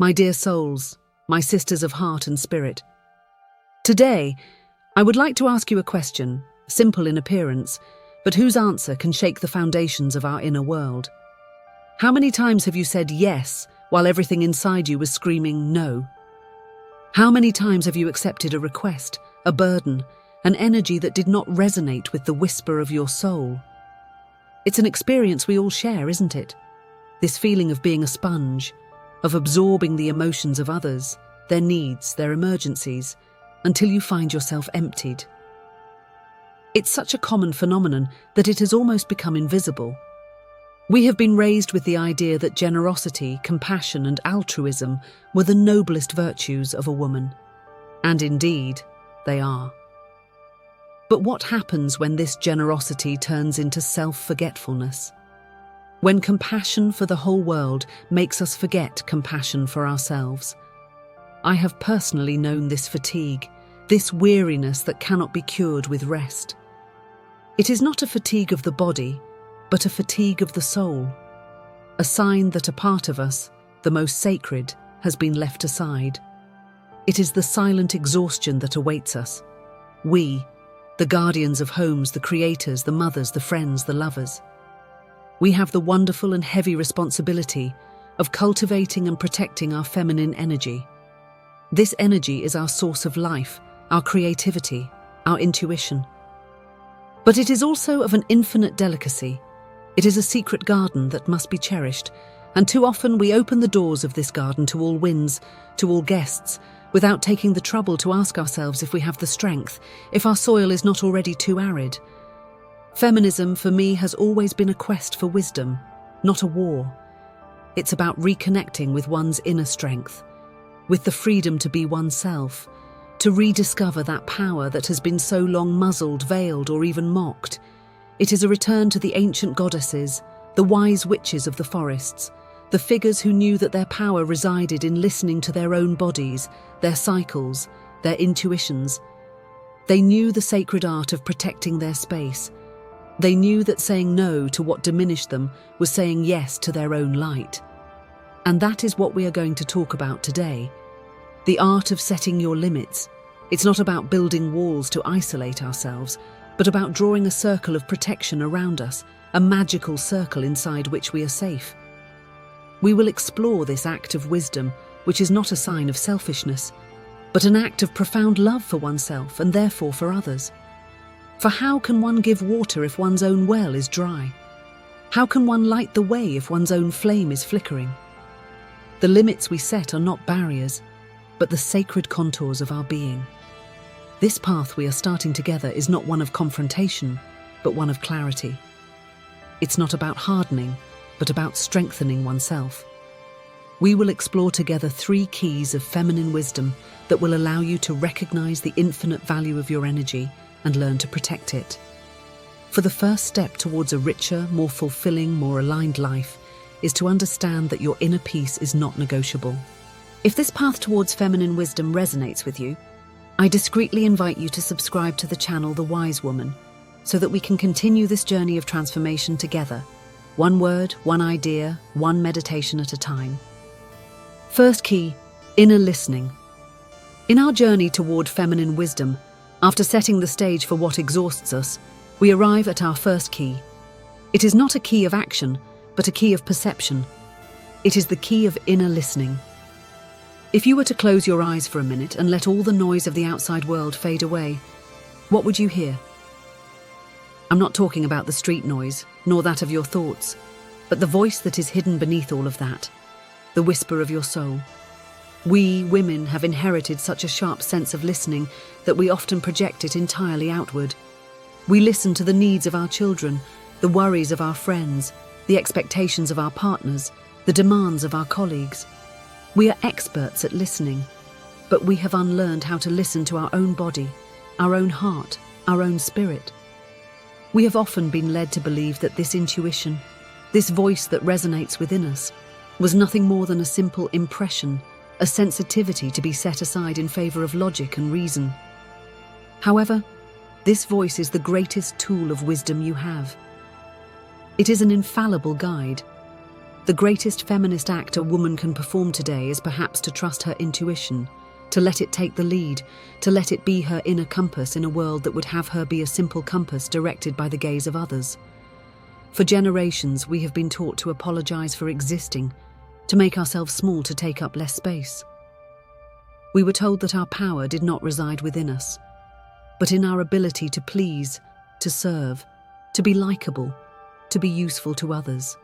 My dear souls, my sisters of heart and spirit. Today, I would like to ask you a question, simple in appearance, but whose answer can shake the foundations of our inner world. How many times have you said yes while everything inside you was screaming no? How many times have you accepted a request, a burden, an energy that did not resonate with the whisper of your soul? It's an experience we all share, isn't it? This feeling of being a sponge, of absorbing the emotions of others, their needs, their emergencies, until you find yourself emptied. It's such a common phenomenon that it has almost become invisible. We have been raised with the idea that generosity, compassion, and altruism were the noblest virtues of a woman. And indeed, they are. But what happens when this generosity turns into self-forgetfulness? When compassion for the whole world makes us forget compassion for ourselves? I have personally known this fatigue, this weariness that cannot be cured with rest. It is not a fatigue of the body, but a fatigue of the soul, a sign that a part of us, the most sacred, has been left aside. It is the silent exhaustion that awaits us. We, the guardians of homes, the creators, the mothers, the friends, the lovers. We have the wonderful and heavy responsibility of cultivating and protecting our feminine energy. This energy is our source of life, our creativity, our intuition. But it is also of an infinite delicacy. It is a secret garden that must be cherished, and too often we open the doors of this garden to all winds, to all guests, without taking the trouble to ask ourselves if we have the strength, if our soil is not already too arid. Feminism, for me, has always been a quest for wisdom, not a war. It's about reconnecting with one's inner strength, with the freedom to be oneself, to rediscover that power that has been so long muzzled, veiled, or even mocked. It is a return to the ancient goddesses, the wise witches of the forests, the figures who knew that their power resided in listening to their own bodies, their cycles, their intuitions. They knew the sacred art of protecting their space. They knew that saying no to what diminished them was saying yes to their own light. And that is what we are going to talk about today. The art of setting your limits. It's not about building walls to isolate ourselves, but about drawing a circle of protection around us, a magical circle inside which we are safe. We will explore this act of wisdom, which is not a sign of selfishness, but an act of profound love for oneself and therefore for others. For how can one give water if one's own well is dry? How can one light the way if one's own flame is flickering? The limits we set are not barriers, but the sacred contours of our being. This path we are starting together is not one of confrontation, but one of clarity. It's not about hardening, but about strengthening oneself. We will explore together 3 keys of feminine wisdom that will allow you to recognize the infinite value of your energy and learn to protect it. For the first step towards a richer, more fulfilling, more aligned life is to understand that your inner peace is not negotiable. If this path towards feminine wisdom resonates with you, I discreetly invite you to subscribe to the channel The Wise Woman so that we can continue this journey of transformation together, one word, one idea, one meditation at a time. First key, inner listening. In our journey toward feminine wisdom, after setting the stage for what exhausts us, we arrive at our first key. It is not a key of action, but a key of perception. It is the key of inner listening. If you were to close your eyes for a minute and let all the noise of the outside world fade away, what would you hear? I'm not talking about the street noise, nor that of your thoughts, but the voice that is hidden beneath all of that, the whisper of your soul. We, women, have inherited such a sharp sense of listening that we often project it entirely outward. We listen to the needs of our children, the worries of our friends, the expectations of our partners, the demands of our colleagues. We are experts at listening, but we have unlearned how to listen to our own body, our own heart, our own spirit. We have often been led to believe that this intuition, this voice that resonates within us, was nothing more than a simple impression, a sensitivity to be set aside in favor of logic and reason. However, this voice is the greatest tool of wisdom you have. It is an infallible guide. The greatest feminist act a woman can perform today is perhaps to trust her intuition, to let it take the lead, to let it be her inner compass in a world that would have her be a simple compass directed by the gaze of others. For generations, we have been taught to apologize for existing, to make ourselves small to take up less space. We were told that our power did not reside within us, but in our ability to please, to serve, to be likable, to be useful to others.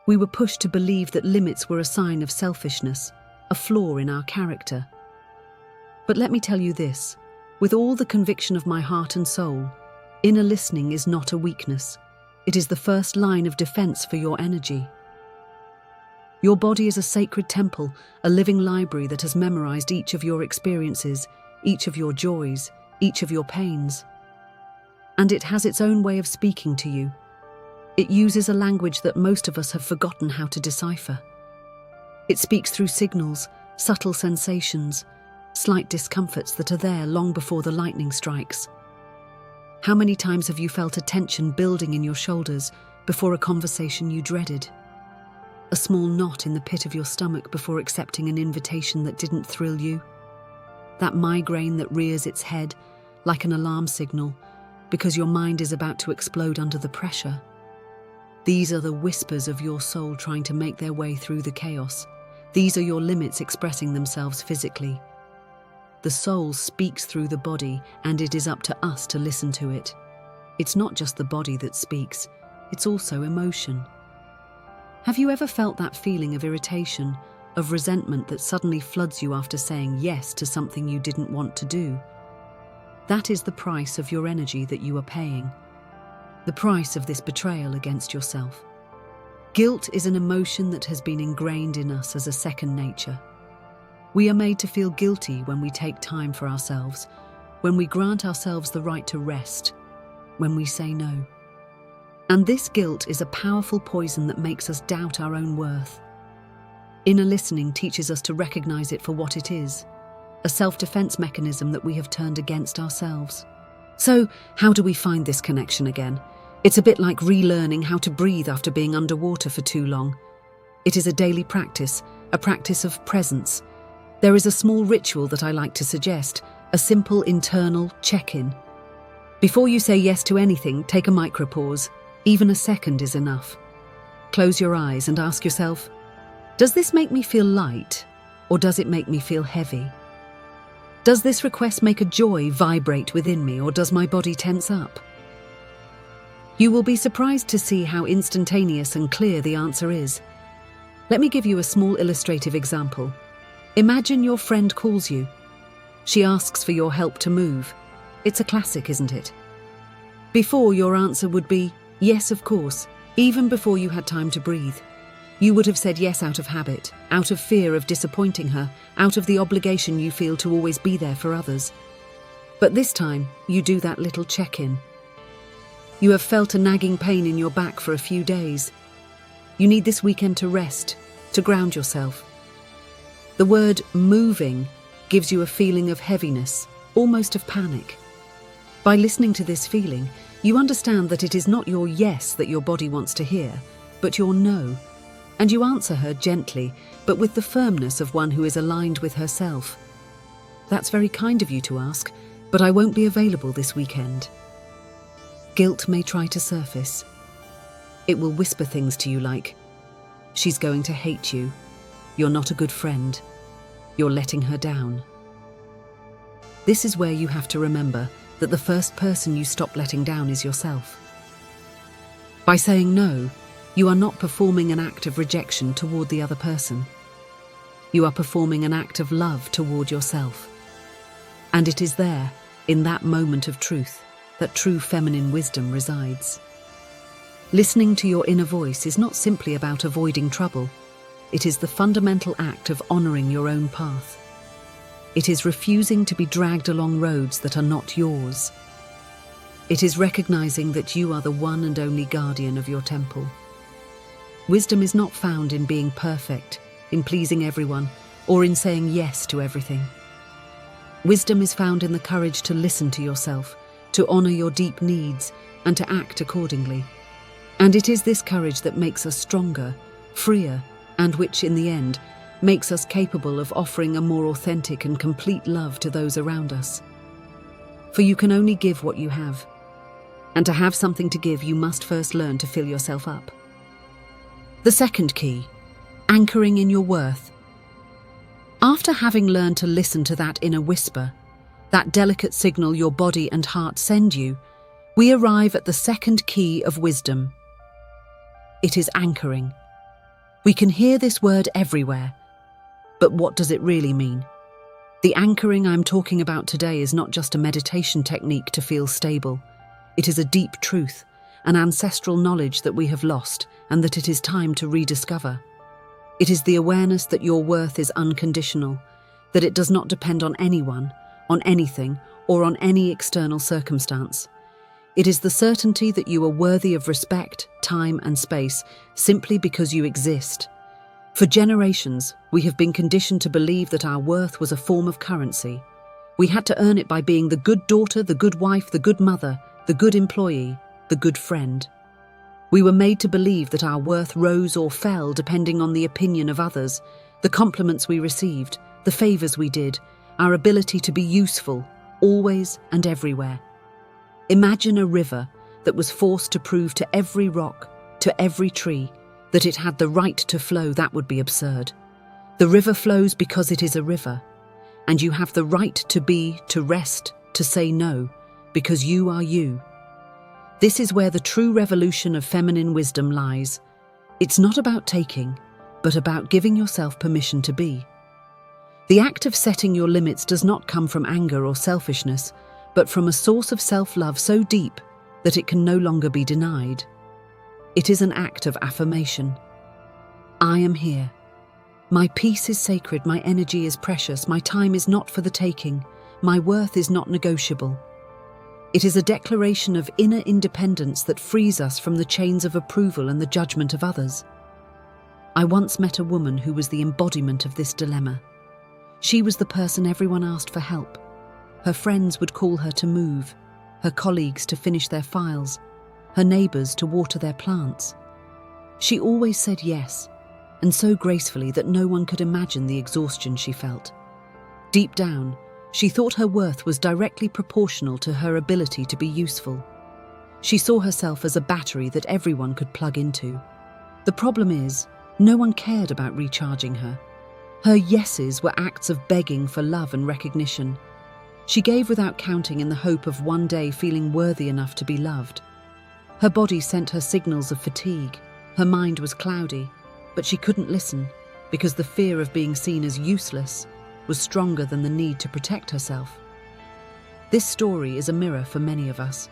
We were pushed to believe that limits were a sign of selfishness, a flaw in our character. But let me tell you this, with all the conviction of my heart and soul, inner listening is not a weakness. It is the first line of defense for your energy. Your body is a sacred temple, a living library that has memorized each of your experiences, each of your joys, each of your pains. And it has its own way of speaking to you. It uses a language that most of us have forgotten how to decipher. It speaks through signals, subtle sensations, slight discomforts that are there long before the lightning strikes. How many times have you felt a tension building in your shoulders before a conversation you dreaded? A small knot in the pit of your stomach before accepting an invitation that didn't thrill you? That migraine that rears its head like an alarm signal because your mind is about to explode under the pressure? These are the whispers of your soul trying to make their way through the chaos. These are your limits expressing themselves physically. The soul speaks through the body, and it is up to us to listen to it. It's not just the body that speaks, it's also emotion. Have you ever felt that feeling of irritation, of resentment that suddenly floods you after saying yes to something you didn't want to do? That is the price of your energy that you are paying. The price of this betrayal against yourself. Guilt is an emotion that has been ingrained in us as a second nature. We are made to feel guilty when we take time for ourselves, when we grant ourselves the right to rest, when we say no. And this guilt is a powerful poison that makes us doubt our own worth. Inner listening teaches us to recognize it for what it is, a self-defense mechanism that we have turned against ourselves. So, how do we find this connection again? It's a bit like relearning how to breathe after being underwater for too long. It is a daily practice, a practice of presence. There is a small ritual that I like to suggest, a simple internal check-in. Before you say yes to anything, take a micropause. Even a second is enough. Close your eyes and ask yourself, does this make me feel light, or does it make me feel heavy? Does this request make a joy vibrate within me, or does my body tense up? You will be surprised to see how instantaneous and clear the answer is. Let me give you a small illustrative example. Imagine your friend calls you. She asks for your help to move. It's a classic, isn't it? Before, your answer would be, yes, of course, even before you had time to breathe. You would have said yes out of habit, out of fear of disappointing her, out of the obligation you feel to always be there for others. But this time, you do that little check-in. You have felt a nagging pain in your back for a few days. You need this weekend to rest, to ground yourself. The word moving gives you a feeling of heaviness, almost of panic. By listening to this feeling, you understand that it is not your yes that your body wants to hear, but your no. And you answer her gently, but with the firmness of one who is aligned with herself. That's very kind of you to ask, but I won't be available this weekend. Guilt may try to surface. It will whisper things to you like, she's going to hate you, you're not a good friend, you're letting her down. This is where you have to remember that the first person you stop letting down is yourself. By saying no, you are not performing an act of rejection toward the other person. You are performing an act of love toward yourself. And it is there, in that moment of truth, that true feminine wisdom resides. Listening to your inner voice is not simply about avoiding trouble. It is the fundamental act of honoring your own path. It is refusing to be dragged along roads that are not yours. It is recognizing that you are the one and only guardian of your temple. Wisdom is not found in being perfect, in pleasing everyone, or in saying yes to everything. Wisdom is found in the courage to listen to yourself, to honor your deep needs, and to act accordingly. And it is this courage that makes us stronger, freer, and which, in the end, makes us capable of offering a more authentic and complete love to those around us. For you can only give what you have. And to have something to give, you must first learn to fill yourself up. The second key, anchoring in your worth. After having learned to listen to that inner whisper, that delicate signal your body and heart send you, we arrive at the second key of wisdom. It is anchoring. We can hear this word everywhere, but what does it really mean? The anchoring I'm talking about today is not just a meditation technique to feel stable. It is a deep truth, an ancestral knowledge that we have lost and that it is time to rediscover. It is the awareness that your worth is unconditional, that it does not depend on anyone, on anything, or on any external circumstance. It is the certainty that you are worthy of respect, time, and space simply because you exist. For generations, we have been conditioned to believe that our worth was a form of currency. We had to earn it by being the good daughter, the good wife, the good mother, the good employee, the good friend. We were made to believe that our worth rose or fell depending on the opinion of others, the compliments we received, the favors we did, our ability to be useful, always and everywhere. Imagine a river that was forced to prove to every rock, to every tree, that it had the right to flow. That would be absurd. The river flows because it is a river, and you have the right to be, to rest, to say no, because you are you. This is where the true revolution of feminine wisdom lies. It's not about taking, but about giving yourself permission to be. The act of setting your limits does not come from anger or selfishness, but from a source of self-love so deep that it can no longer be denied. It is an act of affirmation. I am here. My peace is sacred, my energy is precious, my time is not for the taking, my worth is not negotiable. It is a declaration of inner independence that frees us from the chains of approval and the judgment of others. I once met a woman who was the embodiment of this dilemma. She was the person everyone asked for help. Her friends would call her to move, her colleagues to finish their files, her neighbours to water their plants. She always said yes, and so gracefully that no one could imagine the exhaustion she felt. Deep down, she thought her worth was directly proportional to her ability to be useful. She saw herself as a battery that everyone could plug into. The problem is, no one cared about recharging her. Her yeses were acts of begging for love and recognition. She gave without counting in the hope of one day feeling worthy enough to be loved. Her body sent her signals of fatigue. Her mind was cloudy, but she couldn't listen because the fear of being seen as useless was stronger than the need to protect herself. This story is a mirror for many of us.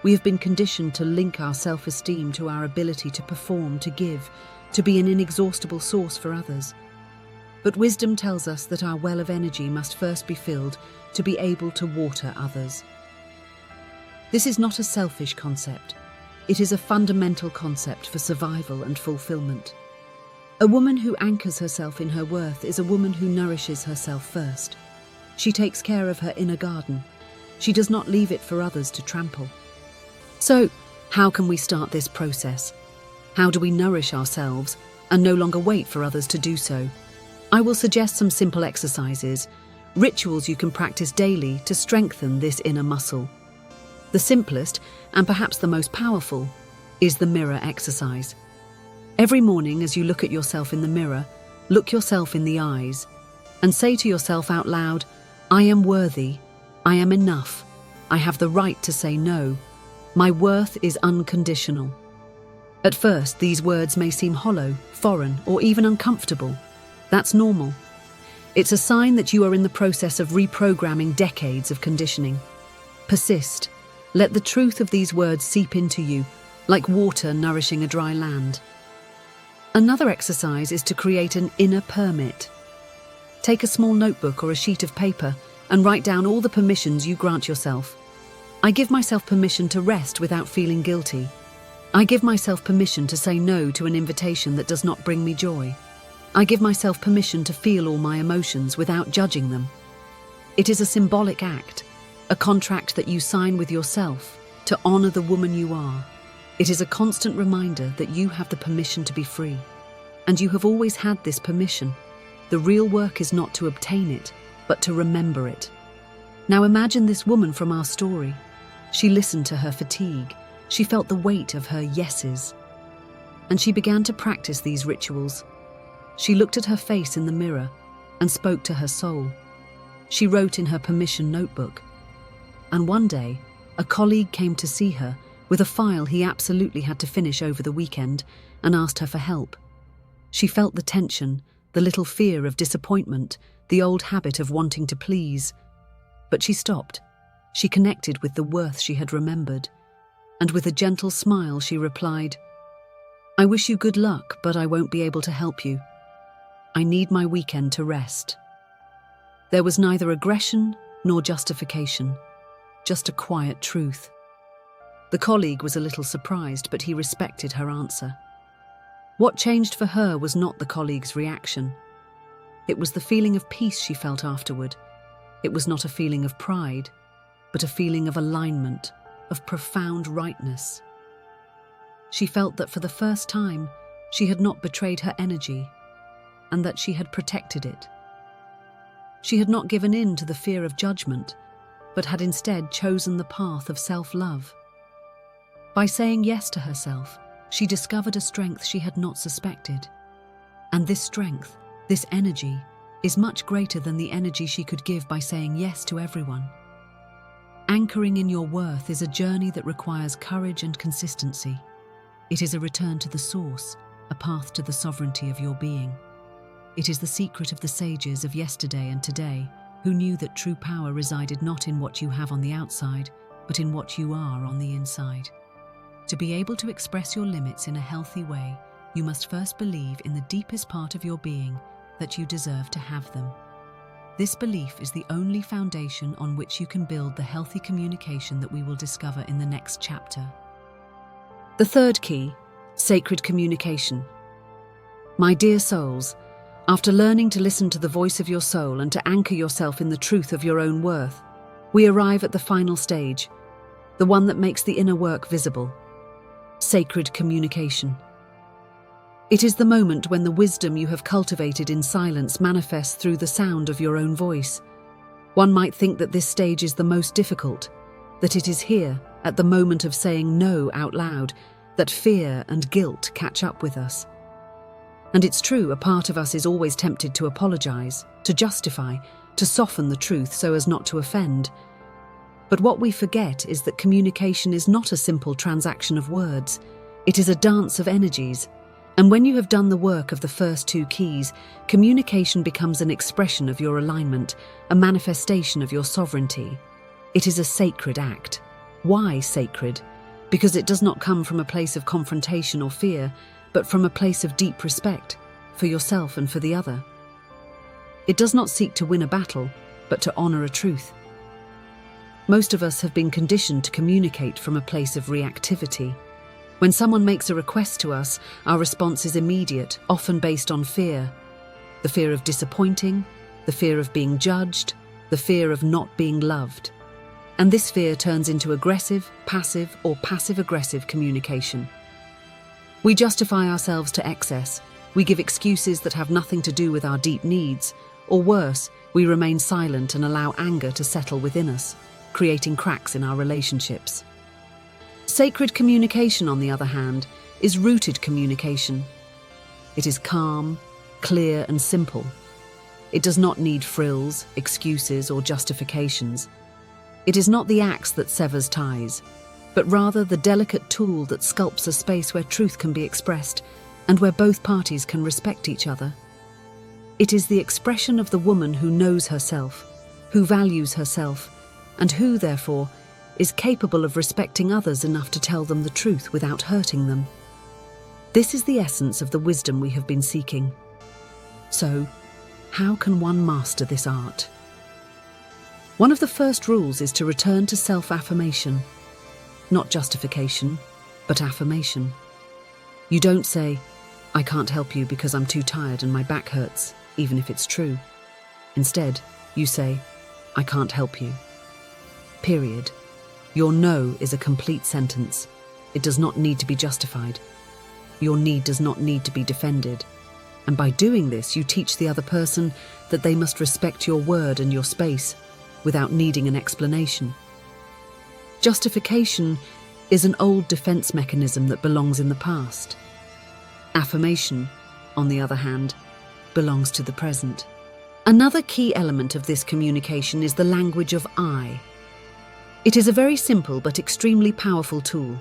We have been conditioned to link our self-esteem to our ability to perform, to give, to be an inexhaustible source for others. But wisdom tells us that our well of energy must first be filled to be able to water others. This is not a selfish concept. It is a fundamental concept for survival and fulfillment. A woman who anchors herself in her worth is a woman who nourishes herself first. She takes care of her inner garden. She does not leave it for others to trample. So, how can we start this process? How do we nourish ourselves and no longer wait for others to do so? I will suggest some simple exercises, rituals you can practice daily to strengthen this inner muscle. The simplest, and perhaps the most powerful, is the mirror exercise. Every morning as you look at yourself in the mirror, look yourself in the eyes and say to yourself out loud, I am worthy, I am enough, I have the right to say no, my worth is unconditional. At first, these words may seem hollow, foreign, or even uncomfortable. That's normal. It's a sign that you are in the process of reprogramming decades of conditioning. Persist. Let the truth of these words seep into you, like water nourishing a dry land. Another exercise is to create an inner permit. Take a small notebook or a sheet of paper and write down all the permissions you grant yourself. I give myself permission to rest without feeling guilty. I give myself permission to say no to an invitation that does not bring me joy. I give myself permission to feel all my emotions without judging them. It is a symbolic act, a contract that you sign with yourself to honor the woman you are. It is a constant reminder that you have the permission to be free. And you have always had this permission. The real work is not to obtain it, but to remember it. Now imagine this woman from our story. She listened to her fatigue. She felt the weight of her yeses. And she began to practice these rituals. She looked at her face in the mirror and spoke to her soul. She wrote in her permission notebook. And one day, a colleague came to see her with a file he absolutely had to finish over the weekend and asked her for help. She felt the tension, the little fear of disappointment, the old habit of wanting to please. But she stopped. She connected with the worth she had remembered. And with a gentle smile, she replied, "I wish you good luck, but I won't be able to help you. I need my weekend to rest." There was neither aggression nor justification, just a quiet truth. The colleague was a little surprised, but he respected her answer. What changed for her was not the colleague's reaction. It was the feeling of peace she felt afterward. It was not a feeling of pride, but a feeling of alignment, of profound rightness. She felt that for the first time, she had not betrayed her energy, and that she had protected it. She had not given in to the fear of judgment, but had instead chosen the path of self-love. By saying yes to herself, she discovered a strength she had not suspected. And this strength, this energy, is much greater than the energy she could give by saying yes to everyone. Anchoring in your worth is a journey that requires courage and consistency. It is a return to the source, a path to the sovereignty of your being. It is the secret of the sages of yesterday and today, who knew that true power resided not in what you have on the outside, but in what you are on the inside. To be able to express your limits in a healthy way, you must first believe in the deepest part of your being that you deserve to have them. This belief is the only foundation on which you can build the healthy communication that we will discover in the next chapter. The third key, sacred communication. My dear souls, after learning to listen to the voice of your soul and to anchor yourself in the truth of your own worth, we arrive at the final stage, the one that makes the inner work visible. Sacred communication. It is the moment when the wisdom you have cultivated in silence manifests through the sound of your own voice. One might think that this stage is the most difficult, that it is here, at the moment of saying no out loud, that fear and guilt catch up with us. And it's true, a part of us is always tempted to apologize, to justify, to soften the truth so as not to offend. But what we forget is that communication is not a simple transaction of words. It is a dance of energies. And when you have done the work of the first two keys, communication becomes an expression of your alignment, a manifestation of your sovereignty. It is a sacred act. Why sacred? Because it does not come from a place of confrontation or fear, but from a place of deep respect for yourself and for the other. It does not seek to win a battle, but to honor a truth. Most of us have been conditioned to communicate from a place of reactivity. When someone makes a request to us, our response is immediate, often based on fear. The fear of disappointing, the fear of being judged, the fear of not being loved. And this fear turns into aggressive, passive, or passive-aggressive communication. We justify ourselves to excess. We give excuses that have nothing to do with our deep needs. Or worse, we remain silent and allow anger to settle within us, creating cracks in our relationships. Sacred communication, on the other hand, is rooted communication. It is calm, clear, and simple. It does not need frills, excuses, or justifications. It is not the axe that severs ties, but rather the delicate tool that sculpts a space where truth can be expressed and where both parties can respect each other. It is the expression of the woman who knows herself, who values herself, and who, therefore, is capable of respecting others enough to tell them the truth without hurting them. This is the essence of the wisdom we have been seeking. So, how can one master this art? One of the first rules is to return to self-affirmation. Not justification, but affirmation. You don't say, "I can't help you because I'm too tired and my back hurts," even if it's true. Instead, you say, "I can't help you." Period. Your no is a complete sentence. It does not need to be justified. Your need does not need to be defended. And by doing this, you teach the other person that they must respect your word and your space without needing an explanation. Justification is an old defense mechanism that belongs in the past. Affirmation, on the other hand, belongs to the present. Another key element of this communication is the language of I. It is a very simple but extremely powerful tool.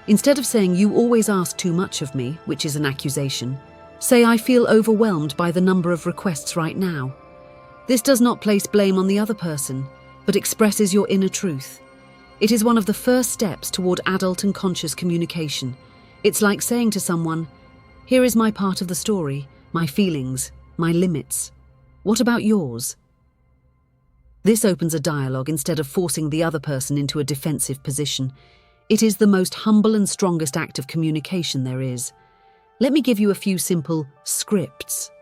Instead of saying, "You always ask too much of me," which is an accusation, say, "I feel overwhelmed by the number of requests right now." This does not place blame on the other person, but expresses your inner truth. It is one of the first steps toward adult and conscious communication. It's like saying to someone, "Here is my part of the story, my feelings, my limits. What about yours?" This opens a dialogue instead of forcing the other person into a defensive position. It is the most humble and strongest act of communication there is. Let me give you a few simple scripts,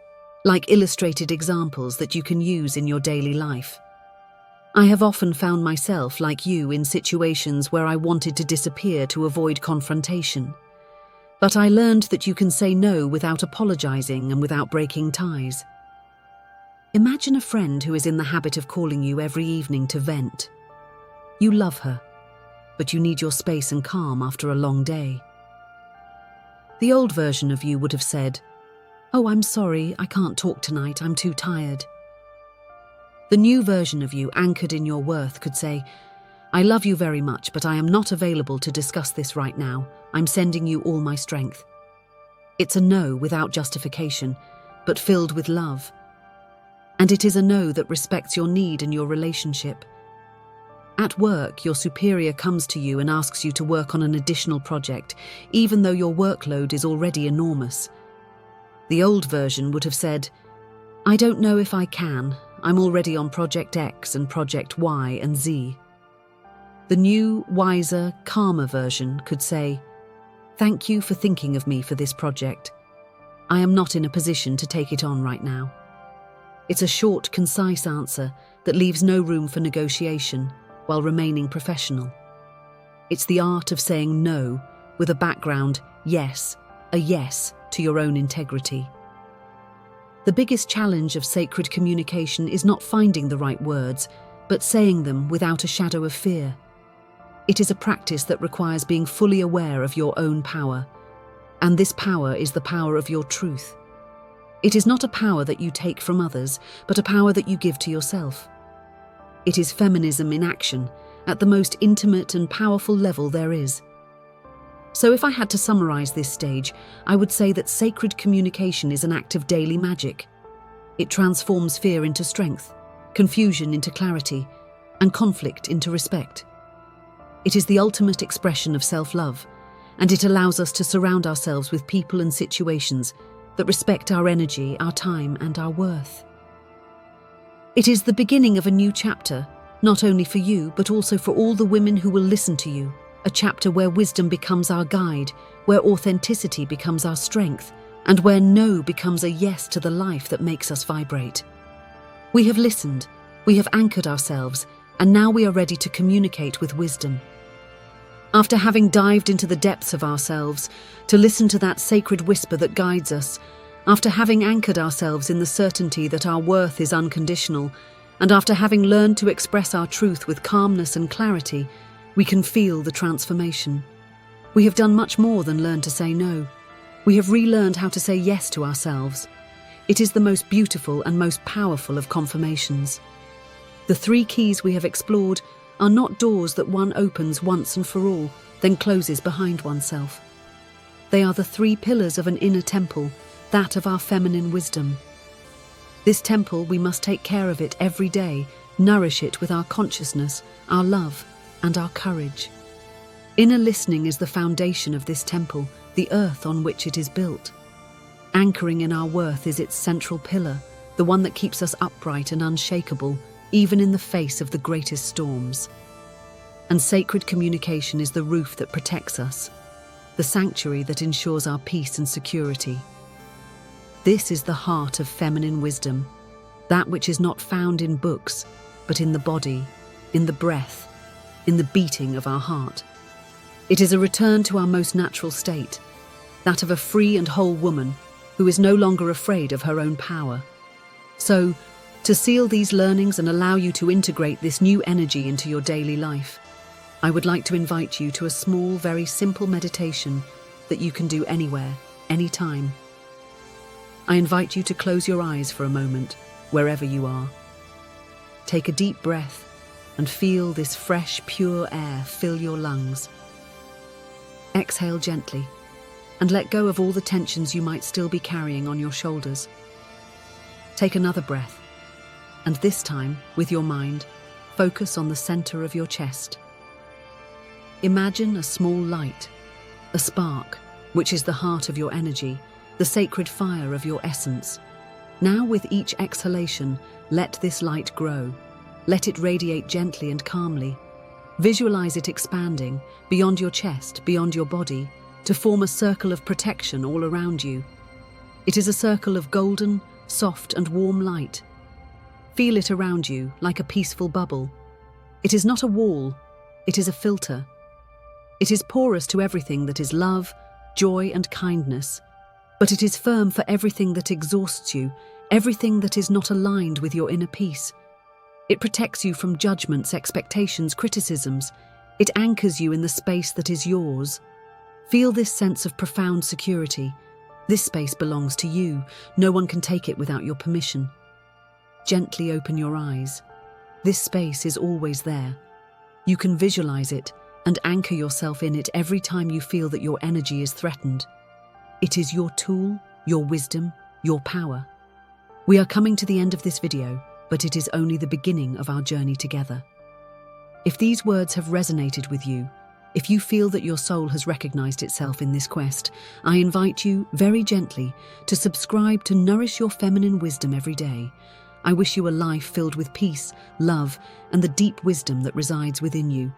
like illustrated examples that you can use in your daily life. I have often found myself, like you, in situations where I wanted to disappear to avoid confrontation. But I learned that you can say no without apologizing and without breaking ties. Imagine a friend who is in the habit of calling you every evening to vent. You love her, but you need your space and calm after a long day. The old version of you would have said, "Oh, I'm sorry, I can't talk tonight, I'm too tired." The new version of you, anchored in your worth, could say, "I love you very much, but I am not available to discuss this right now. I'm sending you all my strength." It's a no without justification, but filled with love. And it is a no that respects your need and your relationship. At work, your superior comes to you and asks you to work on an additional project, even though your workload is already enormous. The old version would have said, "I don't know if I can. I'm already on Project X and Project Y and Z." The new, wiser, calmer version could say, "Thank you for thinking of me for this project. I am not in a position to take it on right now." It's a short, concise answer that leaves no room for negotiation while remaining professional. It's the art of saying no with a background yes, a yes to your own integrity. The biggest challenge of sacred communication is not finding the right words, but saying them without a shadow of fear. It is a practice that requires being fully aware of your own power, and this power is the power of your truth. It is not a power that you take from others, but a power that you give to yourself. It is feminism in action, at the most intimate and powerful level there is. So if I had to summarize this stage, I would say that sacred communication is an act of daily magic. It transforms fear into strength, confusion into clarity, and conflict into respect. It is the ultimate expression of self-love, and it allows us to surround ourselves with people and situations that respect our energy, our time, and our worth. It is the beginning of a new chapter, not only for you, but also for all the women who will listen to you, a chapter where wisdom becomes our guide, where authenticity becomes our strength, and where no becomes a yes to the life that makes us vibrate. We have listened, we have anchored ourselves, and now we are ready to communicate with wisdom. After having dived into the depths of ourselves, to listen to that sacred whisper that guides us, after having anchored ourselves in the certainty that our worth is unconditional, and after having learned to express our truth with calmness and clarity, we can feel the transformation. We have done much more than learn to say no. We have relearned how to say yes to ourselves. It is the most beautiful and most powerful of confirmations. The 3 keys we have explored are not doors that one opens once and for all, then closes behind oneself. They are the 3 pillars of an inner temple, that of our feminine wisdom. This temple, we must take care of it every day, nourish it with our consciousness, our love, and our courage. Inner listening is the foundation of this temple, the earth on which it is built. Anchoring in our worth is its central pillar, the one that keeps us upright and unshakable, even in the face of the greatest storms. And sacred communication is the roof that protects us, the sanctuary that ensures our peace and security. This is the heart of feminine wisdom, that which is not found in books, but in the body, in the breath, in the beating of our heart. It is a return to our most natural state, that of a free and whole woman who is no longer afraid of her own power. So, to seal these learnings and allow you to integrate this new energy into your daily life, I would like to invite you to a small, very simple meditation that you can do anywhere, anytime. I invite you to close your eyes for a moment, wherever you are. Take a deep breath and feel this fresh, pure air fill your lungs. Exhale gently and let go of all the tensions you might still be carrying on your shoulders. Take another breath, and this time, with your mind, focus on the center of your chest. Imagine a small light, a spark, which is the heart of your energy, the sacred fire of your essence. Now, with each exhalation, let this light grow. Let it radiate gently and calmly. Visualize it expanding beyond your chest, beyond your body, to form a circle of protection all around you. It is a circle of golden, soft and warm light. Feel it around you like a peaceful bubble. It is not a wall, it is a filter. It is porous to everything that is love, joy and kindness, but it is firm for everything that exhausts you, everything that is not aligned with your inner peace. It protects you from judgments, expectations, criticisms. It anchors you in the space that is yours. Feel this sense of profound security. This space belongs to you. No one can take it without your permission. Gently open your eyes. This space is always there. You can visualize it and anchor yourself in it every time you feel that your energy is threatened. It is your tool, your wisdom, your power. We are coming to the end of this video, but it is only the beginning of our journey together. If these words have resonated with you, if you feel that your soul has recognized itself in this quest, I invite you, very gently, to subscribe to nourish your feminine wisdom every day. I wish you a life filled with peace, love, and the deep wisdom that resides within you.